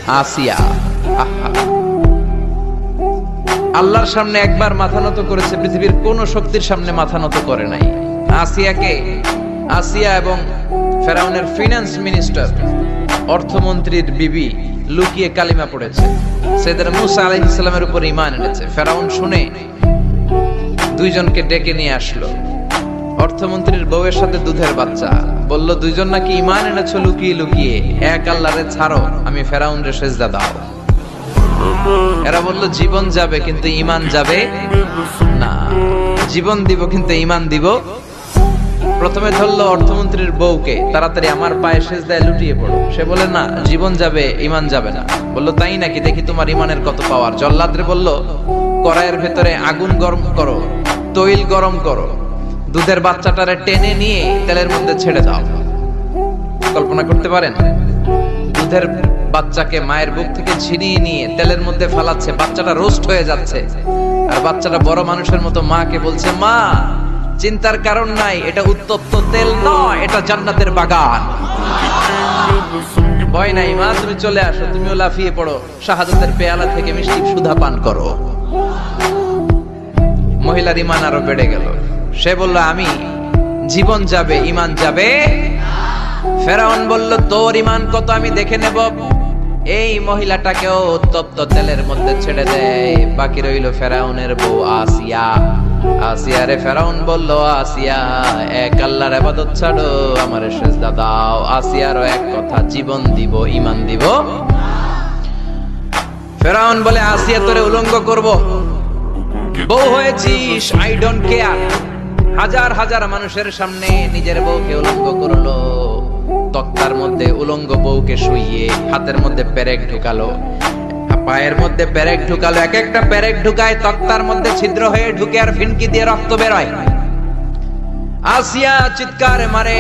আসিয়া আহা, আল্লাহর সামনে একবার মাথা নত করেছে, পৃথিবীর কোন শক্তির সামনে মাথা নত করে নাই। আসিয়া এবং ফেরাউনের ফিনান্স মিনিস্টার, অর্থমন্ত্রীর বিবি লুকিয়ে কালিমা পড়েছে, সাইয়েদনা মুসা আলাইহিস সালামের উপর ঈমান এনেছে। ফেরাউন শুনে দুইজনকে ডেকে নিয়ে আসলো। অর্থমন্ত্রীর বউয়ের সাথে দুধের বাচ্চা, বলল দুইজন নাকি ঈমান এনেছো লুকিয়ে লুকিয়ে, এক আল্লাহরে ছাড়ো, আমি ফেরাউনরে সেজদা দাও। এরা বলল জীবন যাবে কিন্তু ঈমান যাবে না, জীবন দিব কিন্তু ঈমান দিব। প্রথমে ধরলো অর্থমন্ত্রীর বউকে, তাড়াতাড়ি আমার পায়ে সেজদায় লুটিয়ে পড়ো। সে বলে না, জীবন যাবে ঈমান যাবে না। বলল তাই নাকি, দেখি তোমার ঈমানের কত পাওয়ার। জল্লাদরে বলল কড়াইয়ের ভেতরে আগুন গরম করো, তৈল গরম করো, দুধের বাচ্চাটারে টেনে নিয়ে তেলের মধ্যে ছেড়ে দাও। কল্পনা করতে পারেন? দুধের বাচ্চাকে মায়ের বুক থেকে ছিনিয়ে নিয়ে তেলের মধ্যে ফালাচ্ছে, বাচ্চাটা রোস্ট হয়ে যাচ্ছে, আর বাচ্চাটা বড় মানুষের মতো মাকে বলছে, মা চিন্তার কারণ নাই, এটা উত্তপ্ত তেল নয়, এটা জান্নাতের বাগান। ভয় নাই মা, তুমি চলে আসো, তুমিও লাফিয়ে পড়ো, শাহাদাতের পেয়ালা থেকে মিষ্টি সুধা পান করো। মহিলার ঈমান আরো বেড়ে গেল। সে বলল আমি, জীবন যাবে ঈমান যাবে। ফেরাউন বলল তোর ঈমান কত আমি দেখে নেব। এই মহিলাটাকেও উত্তপ্ত তেলের মধ্যে ছেড়ে দেয়। বাকি রইল ফেরাউনের বউ আসিয়া। আসিয়ারে ফেরাউন বলল, আসিয়া এক আল্লাহর ইবাদত ছাড়ো, আমারে সেজদা দাও। আসিয়ারও এক কথা, জীবন দিব ঈমান দিব। ফেরাউন বলে, আসিয়া তোরে উলঙ্গ করব, বউ হয়েছিস, আই ডোন্ট কেয়ার। হাজার হাজার মানুষের সামনে নিজের বউকে উলঙ্গ করলো। তক্তার মধ্যে উলঙ্গ বউকে শুইয়ে হাতের মধ্যে পেরেক ঢুকালো, পায়ের মধ্যে পেরেক ঢুকালো। এক একটা পেরেক ঢুকায় তক্তার মধ্যে ছিদ্র হয়ে ঢুকে আর ফিনকি দিয়ে রক্ত বেরোয়। আসিয়া চিৎকার মারে।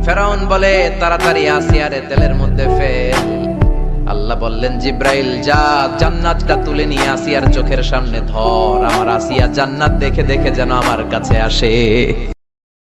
ফেরাউন বলে তাড়াতাড়ি আসিয়ারে তেলের মধ্যে ফেল। আল্লাহ বললেন জিব্রাইল যা, জান্নাতটা তুলে নিয়ে আসিয়ার চোখের সামনে ধর। আমার আসিয়া জান্নাত দেখে দেখে যেন আমার কাছে আসে।